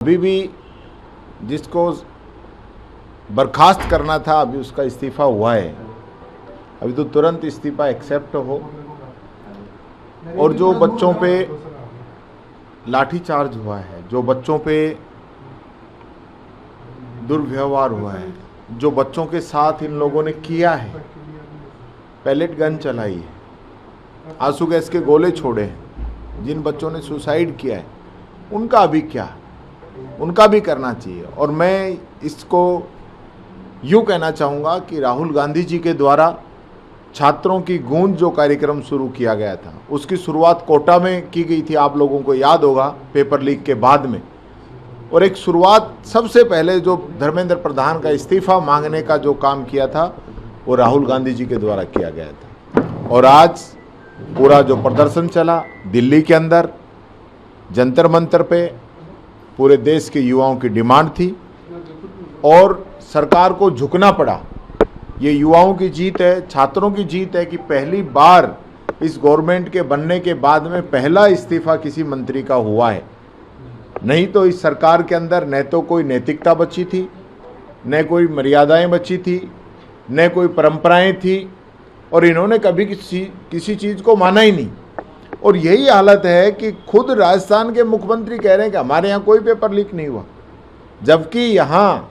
अभी भी जिसको बर्खास्त करना था अभी उसका इस्तीफ़ा हुआ है, अभी तो तुरंत इस्तीफ़ा एक्सेप्ट हो। और जो बच्चों पे लाठीचार्ज हुआ है, जो बच्चों पे दुर्व्यवहार हुआ है, जो बच्चों के साथ इन लोगों ने किया है, पैलेट गन चलाई है, आंसू गैस के गोले छोड़े हैं, जिन बच्चों ने सुसाइड किया है, उनका अभी क्या, उनका भी करना चाहिए। और मैं इसको यूँ कहना चाहूँगा कि राहुल गांधी जी के द्वारा छात्रों की गूंज जो कार्यक्रम शुरू किया गया था, उसकी शुरुआत कोटा में की गई थी, आप लोगों को याद होगा, पेपर लीक के बाद में। और एक शुरुआत सबसे पहले जो धर्मेंद्र प्रधान का इस्तीफ़ा मांगने का जो काम किया था वो राहुल गांधी जी के द्वारा किया गया था। और आज पूरा जो प्रदर्शन चला दिल्ली के अंदर जंतर मंतर पे, पूरे देश के युवाओं की डिमांड थी और सरकार को झुकना पड़ा। ये युवाओं की जीत है, छात्रों की जीत है कि पहली बार इस गवर्नमेंट के बनने के बाद में पहला इस्तीफा किसी मंत्री का हुआ है। नहीं तो इस सरकार के अंदर न तो कोई नैतिकता बची थी, न कोई मर्यादाएं बची थी, न कोई परंपराएं थी, और इन्होंने कभी किसी चीज़ को माना ही नहीं। और यही हालत है कि खुद राजस्थान के मुख्यमंत्री कह रहे हैं कि हमारे यहाँ कोई पेपर लीक नहीं हुआ, जबकि यहाँ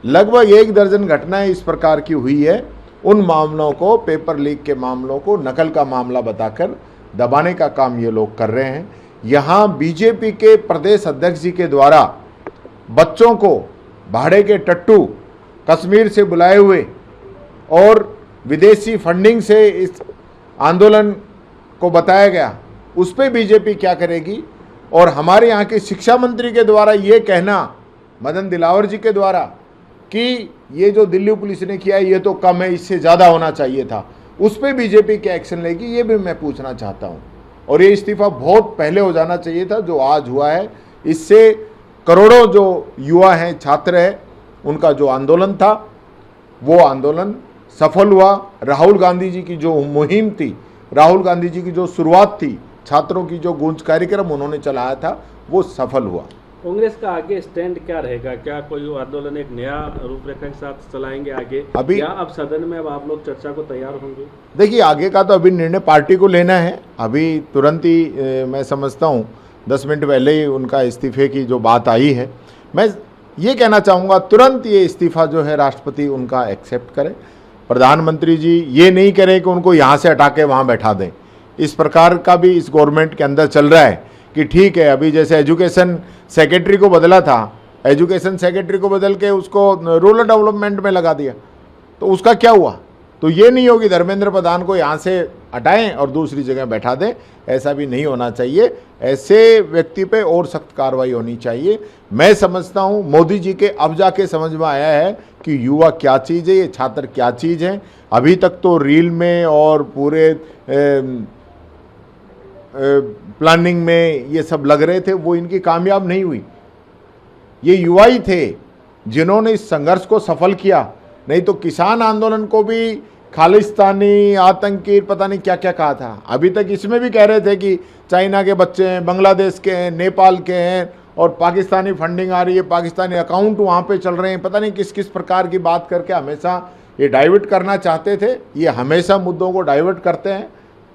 लगभग 1 दर्जन घटनाएं इस प्रकार की हुई है। उन मामलों को, पेपर लीक के मामलों को नकल का मामला बताकर दबाने का काम ये लोग कर रहे हैं। यहाँ बीजेपी के प्रदेश अध्यक्ष जी के द्वारा बच्चों को भाड़े के टट्टू कश्मीर से बुलाए हुए और विदेशी फंडिंग से इस आंदोलन को बताया गया, उस पर बीजेपी क्या करेगी। और हमारे यहाँ के शिक्षा मंत्री के द्वारा ये कहना, मदन दिलावर जी के द्वारा, कि ये जो दिल्ली पुलिस ने किया है ये तो कम है, इससे ज़्यादा होना चाहिए था, उस पर बीजेपी क्या एक्शन लेगी, ये भी मैं पूछना चाहता हूँ। और ये इस्तीफ़ा बहुत पहले हो जाना चाहिए था, जो आज हुआ है। इससे करोड़ों जो युवा हैं, छात्र हैं, उनका जो आंदोलन था वो आंदोलन सफल हुआ। राहुल गांधी जी की जो मुहिम थी, राहुल गांधी जी की जो शुरुआत थी, छात्रों की जो गूंज कार्यक्रम उन्होंने चलाया था, वो सफल हुआ। कांग्रेस का आगे स्टैंड क्या रहेगा? क्या कोई आंदोलन एक नया रूपरेखा के साथ चलाएंगे आगे, अभी या अब सदन में अब आप लोग चर्चा को तैयार होंगे? देखिए, आगे का तो अभी निर्णय पार्टी को लेना है। अभी तुरंत ही मैं समझता हूँ 10 मिनट पहले ही उनका इस्तीफे की जो बात आई है, मैं ये कहना चाहूँगा तुरंत ये इस्तीफ़ा जो है राष्ट्रपति उनका एक्सेप्ट करें। प्रधानमंत्री जी ये नहीं करें कि उनको यहाँ से हटा के वहाँ बैठा दें। इस प्रकार का भी इस गवर्नमेंट के अंदर चल रहा है कि ठीक है, अभी जैसे एजुकेशन सेक्रेटरी को बदला था, एजुकेशन सेक्रेटरी को बदल के उसको रूरल डेवलपमेंट में लगा दिया, तो उसका क्या हुआ? तो ये नहीं होगी धर्मेंद्र प्रधान को यहाँ से हटाएं और दूसरी जगह बैठा दें, ऐसा भी नहीं होना चाहिए। ऐसे व्यक्ति पे और सख्त कार्रवाई होनी चाहिए। मैं समझता हूँ मोदी जी के अब जाके समझ में आया है कि युवा क्या चीज़ है, ये छात्र क्या चीज़ है। अभी तक तो रील में और पूरे प्लानिंग में ये सब लग रहे थे, वो इनकी कामयाब नहीं हुई। ये युवा ही थे जिन्होंने इस संघर्ष को सफल किया, नहीं तो किसान आंदोलन को भी खालिस्तानी, आतंकी, पता नहीं क्या क्या कहा था। अभी तक इसमें भी कह रहे थे कि चाइना के बच्चे हैं, बांग्लादेश के हैं, नेपाल के हैं, और पाकिस्तानी फंडिंग आ रही है, पाकिस्तानी अकाउंट वहाँ पे चल रहे हैं, पता नहीं किस किस प्रकार की बात करके हमेशा ये डाइवर्ट करना चाहते थे। ये हमेशा मुद्दों को डाइवर्ट करते हैं।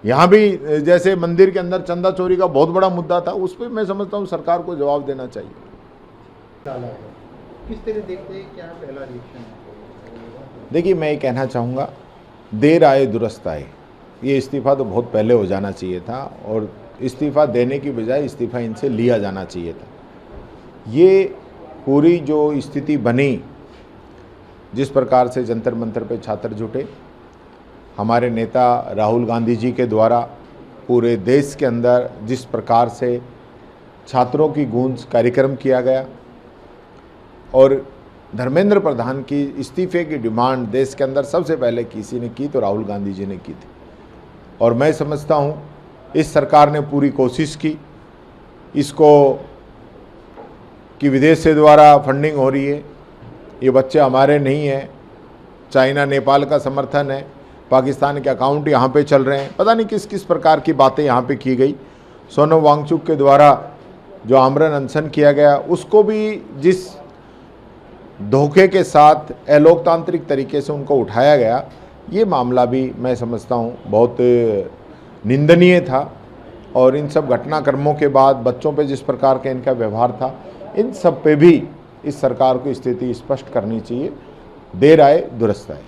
यहाँ भी जैसे मंदिर के अंदर चंदा चोरी का बहुत बड़ा मुद्दा था, उस पर मैं समझता हूँ सरकार को जवाब देना चाहिए। किस तरह देखते हैं, क्या पहला रिएक्शन है? देखिए, मैं ये कहना चाहूँगा, देर आए दुरुस्त आए। ये इस्तीफ़ा तो बहुत पहले हो जाना चाहिए था, और इस्तीफ़ा देने की बजाय इस्तीफ़ा इनसे लिया जाना चाहिए था। ये पूरी जो स्थिति बनी, जिस प्रकार से जंतर मंतर पे छात्र जुटे, हमारे नेता राहुल गांधी जी के द्वारा पूरे देश के अंदर जिस प्रकार से छात्रों की गूंज कार्यक्रम किया गया, और धर्मेंद्र प्रधान की इस्तीफे की डिमांड देश के अंदर सबसे पहले किसी ने की तो राहुल गांधी जी ने की थी। और मैं समझता हूँ इस सरकार ने पूरी कोशिश की इसको, कि विदेश से द्वारा फंडिंग हो रही है, ये बच्चे हमारे नहीं हैं, चाइना नेपाल का समर्थन है, पाकिस्तान के अकाउंट यहाँ पे चल रहे हैं, पता नहीं किस किस प्रकार की बातें यहाँ पे की गई। सोनम वांगचुक के द्वारा जो आमरण अनशन किया गया उसको भी जिस धोखे के साथ अलोकतांत्रिक तरीके से उनको उठाया गया, ये मामला भी मैं समझता हूँ बहुत निंदनीय था। और इन सब घटनाक्रमों के बाद बच्चों पे जिस प्रकार का इनका व्यवहार था, इन सब पे भी इस सरकार को स्थिति स्पष्ट करनी चाहिए। देर आए दुरुस्त आए।